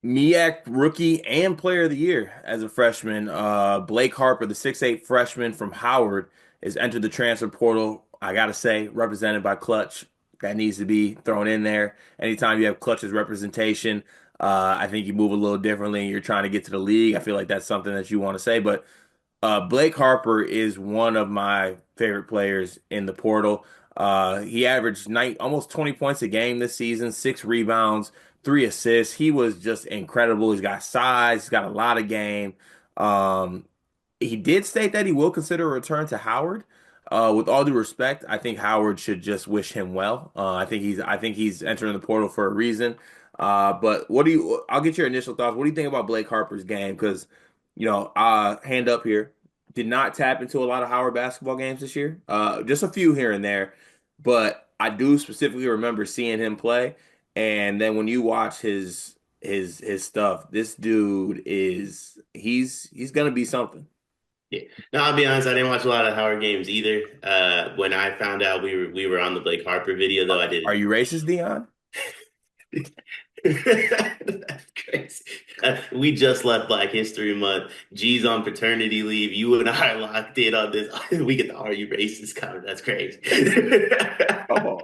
MEAC rookie and player of the year as a freshman. Blake Harper, the 6'8" freshman from Howard, has entered the transfer portal. I gotta say, represented by Clutch. That needs to be thrown in there. Anytime you have Clutch's representation, I think you move a little differently. You're trying to get to the league. I feel like that's something that you want to say. But Blake Harper is one of my favorite players in the portal. He averaged almost 20 points a game this season, 6 rebounds, 3 assists. He was just incredible. He's got size, he's got a lot of game. Um, he did state that he will consider a return to Howard. With all due respect, I think Howard should just wish him well. I think he's entering the portal for a reason. But I'll get your initial thoughts. What do you think about Blake Harper's game? Because hand up here. Did not tap into a lot of Howard basketball games this year. Just a few here and there, but I do specifically remember seeing him play. And then when you watch his stuff, this dude he's gonna be something. Yeah. No, I'll be honest, I didn't watch a lot of Howard games either. When I found out we were on the Blake Harper video, though, I Are didn't. you racist, Dion? That's crazy. We just left Black History Month. G's on paternity leave. You and I are locked in on this. We get the Are You Racist cover. That's crazy. Come on.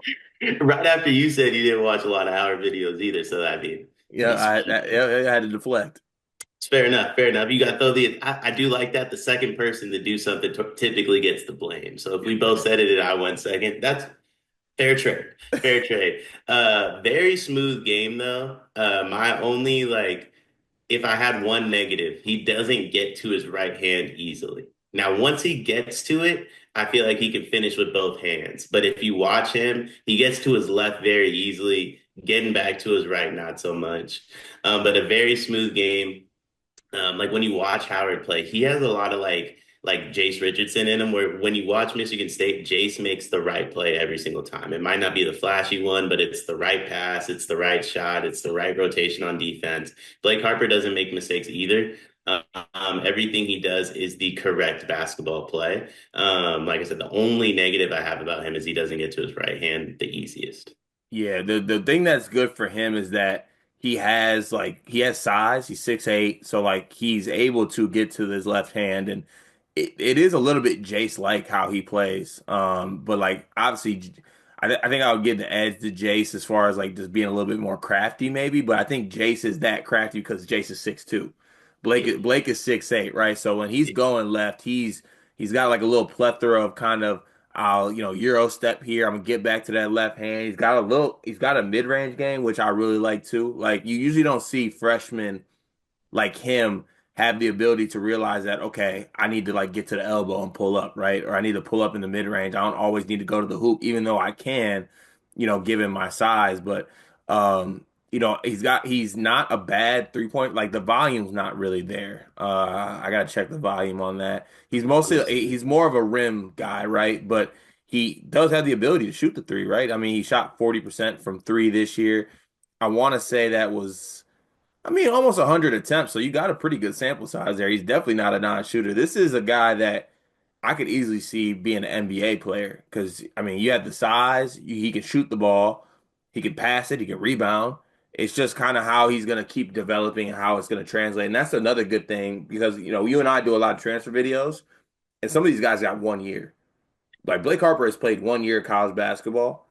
Right after you said you didn't watch a lot of Howard videos either, so I mean, Yeah, it's I had to deflect. it's fair enough. Fair enough. You got to throw the. I do like that. The second person to do something typically gets the blame. So if we both said it and I went second, that's fair trade. Fair trade. Very smooth game though. My only like, if I had one negative, he doesn't get to his right hand easily. Now, once he gets to it, I feel like he can finish with both hands. But if you watch him, he gets to his left very easily, getting back to his right, not so much. But a very smooth game. Like when you watch Howard play, he has a lot of like Jace Richardson in him, where when you watch Michigan State, Jace makes the right play every single time. It might not be the flashy one, but it's the right pass, it's the right shot, it's the right rotation on defense. Blake Harper doesn't make mistakes either. Everything he does is the correct basketball play. Like I said, the only negative I have about him is he doesn't get to his right hand the easiest. Yeah, the thing that's good for him is that he has size. He's 6'8", so like he's able to get to his left hand, and it is a little bit Jace like how he plays. But like obviously, I think I would give the edge to Jace as far as like just being a little bit more crafty maybe. But I think Jace is that crafty because Jace is 6'2". Yeah. Blake is 6'8", right? So when he's Yeah. going left, he's got like a little plethora of kind of I'll, Euro step here. I'm gonna get back to that left hand. He's got a mid-range game, which I really like too. Like you usually don't see freshmen like him have the ability to realize that, okay, I need to like get to the elbow and pull up, right? Or I need to pull up in the mid-range. I don't always need to go to the hoop, even though I can, given my size. But he's not a bad 3-point, like the volume's not really there. I gotta check the volume on that. He's more of a rim guy, right? But he does have the ability to shoot the three, right? I mean, he shot 40% from three this year. I want to say that was almost 100 attempts, so you got a pretty good sample size there. He's definitely not a non-shooter. This is a guy that I could easily see being an NBA player because, you have the size, he can shoot the ball, he can pass it, he can rebound. It's just kind of how he's going to keep developing and how it's going to translate. And that's another good thing because, you and I do a lot of transfer videos, and some of these guys got 1 year. Like Blake Harper has played 1 year college basketball.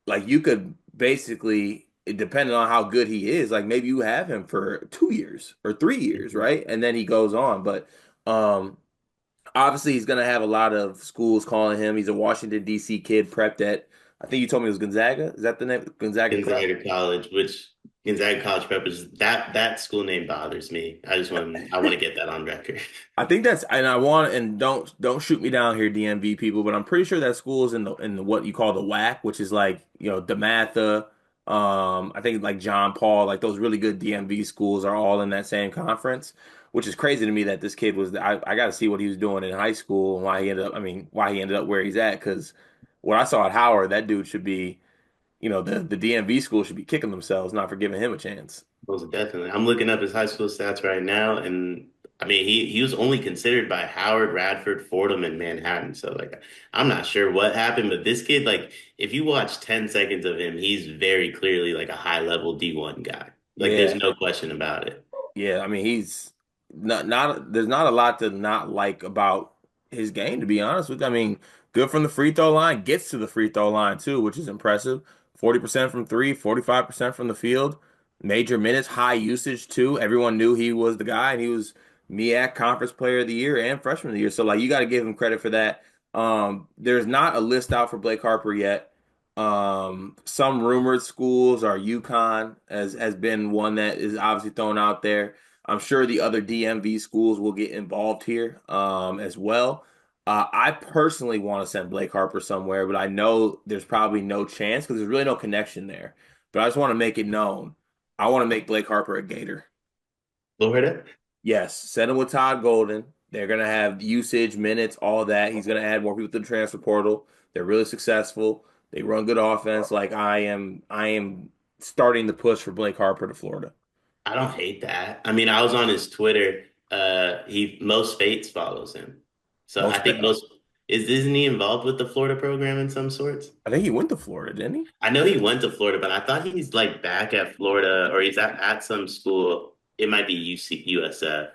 Like you could basically, depending on how good he is, like maybe you have him for 2 years or 3 years, right? And then he goes on. But um, obviously he's gonna have a lot of schools calling him. He's a Washington D.C. kid, prepped at. I think you told me it was Gonzaga. Is that the name? Gonzaga prep. Gonzaga College, which Gonzaga College Prep is that school name bothers me. I want to get that on record. I think that's and I want and don't shoot me down here, DMV people, but I'm pretty sure that school is in the what you call the WAC, which is like DeMatha, I think like John Paul, like those really good DMV schools are all in that same conference, which is crazy to me that this kid was. I got to see what he was doing in high school and why he ended up where he's at because what I saw at Howard, that dude should be, the DMV school should be kicking themselves not for giving him a chance. Most definitely. I'm looking up his high school stats right now, and I mean he was only considered by Howard, Radford, Fordham, and Manhattan. So like I'm not sure what happened, but this kid, like if you watch 10 seconds of him, he's very clearly like a high level D1 guy. Like there's Yeah. no question about it. Yeah, I mean he's not there's not a lot to not like about his game, to be honest with you. I mean, good from the free throw line, gets to the free throw line too, which is impressive. 40% from three, 45% from the field. Major minutes, high usage too. Everyone knew he was the guy, and he was MEAC Conference Player of the Year and Freshman of the Year. So like you got to give him credit for that. There's not a list out for Blake Harper yet. Some rumored schools are UConn has been one that is obviously thrown out there. I'm sure the other DMV schools will get involved here as well. I personally want to send Blake Harper somewhere, but I know there's probably no chance because there's really no connection there. But I just want to make it known. I want to make Blake Harper a Gator. Florida? Yes, send him with Todd Golden. They're gonna have usage, minutes, all that. He's gonna add more people to the transfer portal. They're really successful. They run good offense. Like I am starting the push for Blake Harper to Florida. I don't hate that. I mean, I was on his Twitter. He most Fates follows him, so I Most, think most is isn't he involved with the Florida program in some sorts? I think he went to Florida, didn't he? I know he went to Florida, but I thought he's like back at Florida or he's at some school. It might be USF.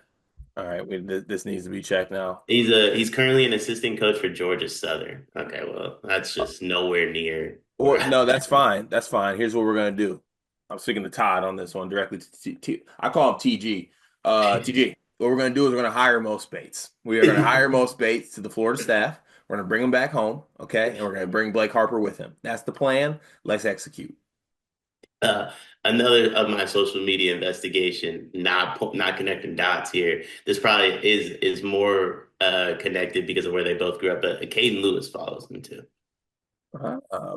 All right, this needs to be checked now. He's currently an assistant coach for Georgia Southern. Okay, well, that's just nowhere near where Or I no, that's fine. That's fine. Here's what we're gonna do. I'm speaking to Todd on this one directly to I call him TG. TG. What we're gonna do is we're gonna hire Mo Spates. We are gonna hire Mo Spates to the Florida staff. We're gonna bring him back home, okay? And we're gonna bring Blake Harper with him. That's the plan. Let's execute. Uh, another of my social media investigation, not connecting dots here. This probably is more connected because of where they both grew up. But Caden Lewis follows them too.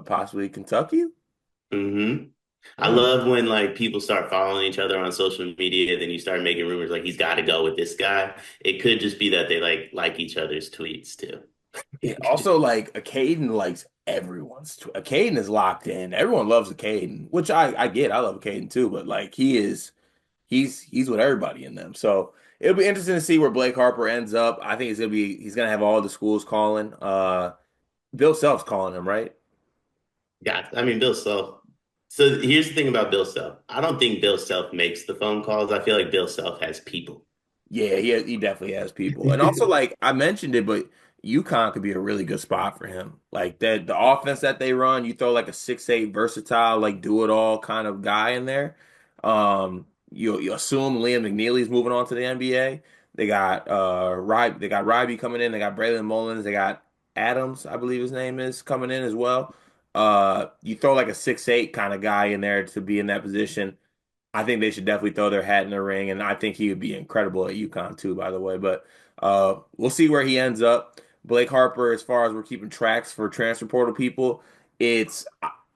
Possibly Kentucky. I Hmm. love when like people start following each other on social media, then you start making rumors like he's got to go with this guy. It could just be that they like each other's tweets too. Yeah, also, like a Caden likes everyone's. A Caden is locked in. Everyone loves a Caden, which I get. I love a Caden too, but like he's with everybody in them. So it'll be interesting to see where Blake Harper ends up. I think he's gonna have all the schools calling. Bill Self's calling him, right? Yeah, I mean Bill Self. So here's the thing about Bill Self. I don't think Bill Self makes the phone calls. I feel like Bill Self has people. Yeah, he definitely has people. And also like I mentioned it, but UConn could be a really good spot for him. Like that the offense that they run, you throw like a 6'8" versatile, like do it all kind of guy in there. You assume Liam McNeely's moving on to the NBA. They got Ryby coming in, they got Braylon Mullins, they got Adams, I believe his name is, coming in as well. You throw like a 6'8" kind of guy in there to be in that position. I think they should definitely throw their hat in the ring, and I think he would be incredible at UConn too, by the way. But we'll see where he ends up. Blake Harper, as far as we're keeping tracks for transfer portal people, I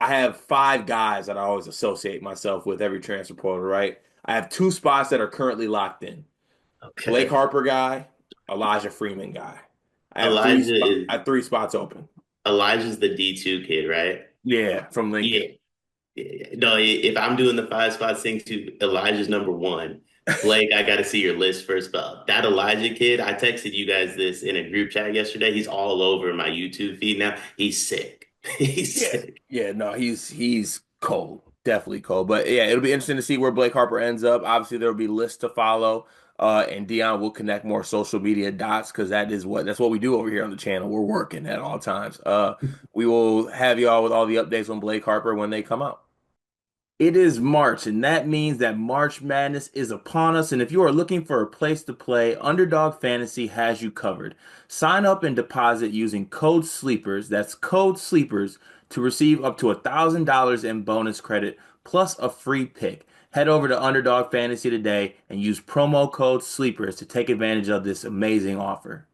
have five guys that I always associate myself with every transfer portal, right? I have two spots that are currently locked in. Blake Okay. Harper guy, Elijah Freeman guy. Elijah is I have three spots open. Elijah's the D2 kid, right? Yeah, from Yeah. Lincoln. Yeah. No, if I'm doing the five spot thing too, Elijah's number one. Blake, I got to see your list first. But that Elijah kid, I texted you guys this in a group chat yesterday. He's all over my YouTube feed now. He's sick. He's Yeah, sick. yeah, no, he's cold, definitely cold. But yeah, it'll be interesting to see where Blake Harper ends up. Obviously, there'll be lists to follow, and Dion will connect more social media dots because that's what we do over here on the channel. We're working at all times. We will have y'all with all the updates on Blake Harper when they come out. It is March, and that means that March Madness is upon us. And if you are looking for a place to play, Underdog Fantasy has you covered. Sign up and deposit using code SLEEPERS, that's code SLEEPERS, to receive up to $1,000 in bonus credit plus a free pick. Head over to Underdog Fantasy today and use promo code SLEEPERS to take advantage of this amazing offer.